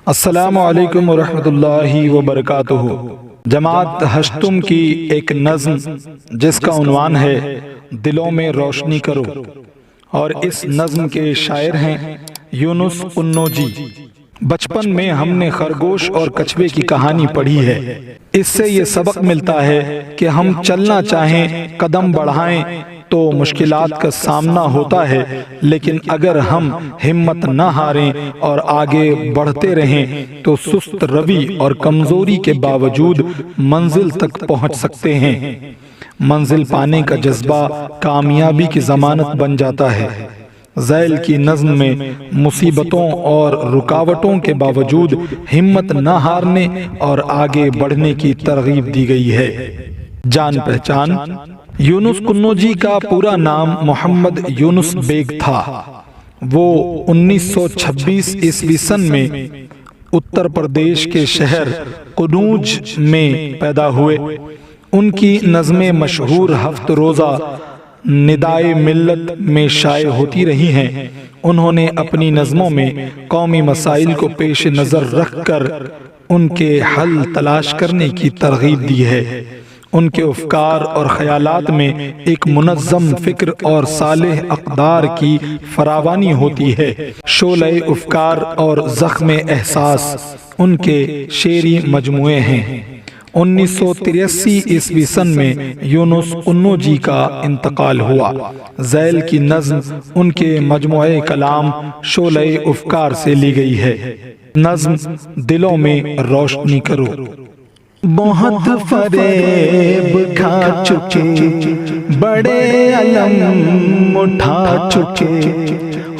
السلام علیکم ورحمۃ اللہ وبرکاتہ۔ جماعت ہشتم کی ایک نظم جس کا عنوان ہے دلوں میں روشنی کرو، اور اس نظم کے شاعر ہیں یونس قنوجی۔ بچپن میں ہم نے خرگوش اور کچھوے کی کہانی پڑھی ہے۔ اس سے یہ سبق ملتا ہے کہ ہم چلنا چاہیں، قدم بڑھائیں تو مشکلات کا سامنا ہوتا ہے، لیکن اگر ہم ہمت نہ ہاریں اور آگے بڑھتے رہیں تو سست روی اور کمزوری کے باوجود منزل تک پہنچ سکتے ہیں۔ منزل پانے کا جذبہ کامیابی کی ضمانت بن جاتا ہے۔ ذیل کی نظم میں مصیبتوں اور رکاوٹوں کے باوجود ہمت نہ ہارنے اور آگے بڑھنے کی ترغیب دی گئی ہے۔ جان پہچان۔ یونس قنوجی کا پورا نام محمد یونس بیگ تھا۔ وہ 1926 عیسوی سن میں اتر پردیش کے شہر قنوج میں پیدا ہوئے۔ ان کی نظمیں مشہور ہفت روزہ ندائے ملت میں شائع ہوتی رہی ہیں۔ انہوں نے اپنی نظموں میں قومی مسائل کو پیش نظر رکھ کر ان کے حل تلاش کرنے کی ترغیب دی ہے۔ ان کے افکار اور خیالات میں ایک منظم فکر اور صالح اقدار کی فراوانی ہوتی ہے۔ شعلہ افکار اور زخم احساس ان کے شعری مجموعے ہیں۔ 1983 عیسوی سن میں یونس قنوجی کا انتقال ہوا۔ ذیل کی نظم ان کے مجموعہ کلام شعلہ افکار سے لی گئی ہے۔ نظم دلوں میں روشنی کرو۔ بہت فریب کھا چکے، بڑے علم اٹھا چکے،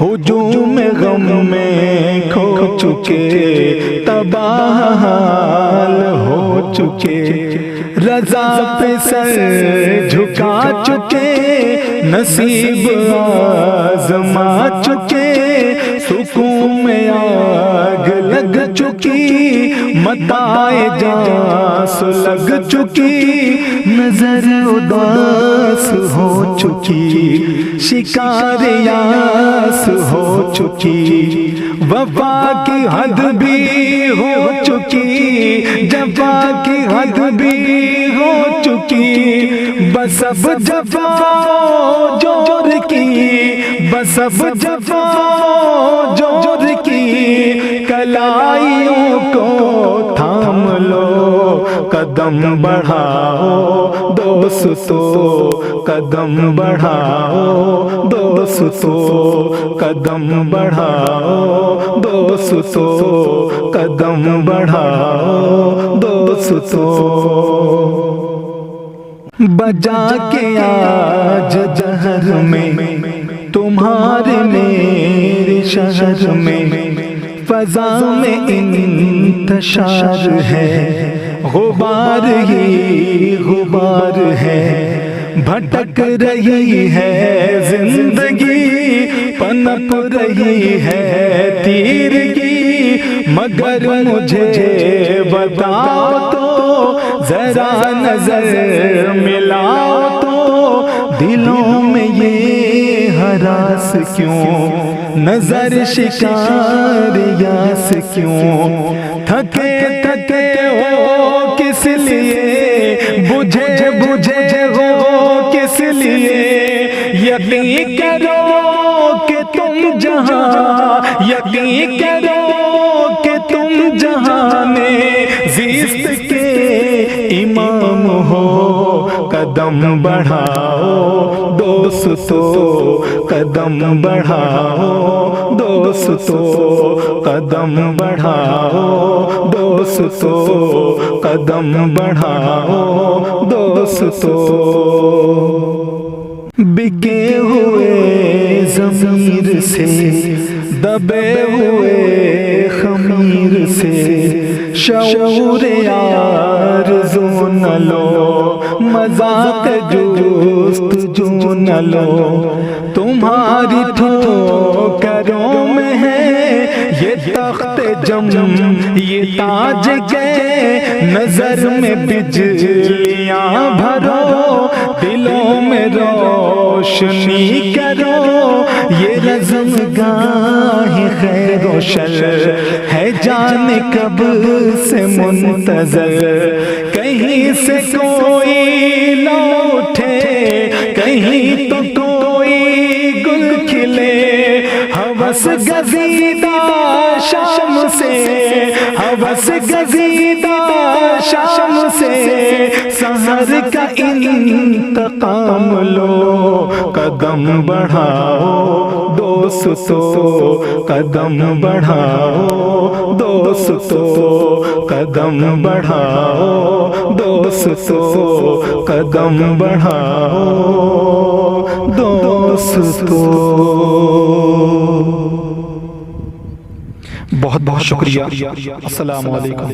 ہجوم غم میں کھو چکے، تباہ حال ہو چکے، رضا پہ سر جھکا چکے، نصیب آزما چکے، سکون میں آگ لگ چکی، متاع جاں سلگ چکی، نظر اداس ہو چکی، شکار یاس ہو چکی، وفا کی حد بھی ہو چکی، جفا کی حد بھی ہو چکی، بس اب جفا جور کی، بس اب جفا جور کی، کلائیوں کو تھام لو، قدم بڑھاؤ دوستو، قدم بڑھاؤ دوستو، قدم بڑھاؤ دوستو، قدم بڑھاؤ دوستو۔ بجا کے آج جہر میں تمہارے میرے شہر میں، فضا میں انتشار ہے، غبار ہی غبار ہے، بھٹک رہی ہے زندگی، پنپ رہی ہے تیرگی، مگر مجھے بتاؤ تو ذرا نظر ملاؤ تو، دلوں میں یہ ہراس کیوں، نظر شکار یاس کیوں، تھکے تھکے ہو کس لیے، بجھے بجھے ہو کس لیے، یقین کرو کہ تم جہاں، یقین کرو کہ تم جہاں میں زیست کے امام ہو، قدم بڑھاؤ دوستو، قدم بڑھاؤ دوستو، قدم بڑھاؤ دوستو، قدم بڑھاؤ دوستو۔ بکے ہوئے ضمیر سے، دبے ہوئے خمیر سے، شعور آرزو نہ لو، مذاق جستجو نہ لو، تمہاری ٹھوکروں میں ہے یہ تخت جم، یہ تاج کے، نظر میں بجلیاں بھرو، دلوں میں روشنی کرو، یہ رزمگاہ خیر و شر ہے جانے کب سے منتظر کہیں سے کوئی لوٹے کہیں تو کوئی گل کھلے ہوس گزیدہ شام سے ہوس گزیدہ شام سے سحر کا انتقام لو قدم بڑھاؤ دوستو قدم بڑھاؤ دوستو قدم بڑھاؤ دوستو قدم بڑھاؤ دوستو بہت بہت شکریہ۔ السلام علیکم۔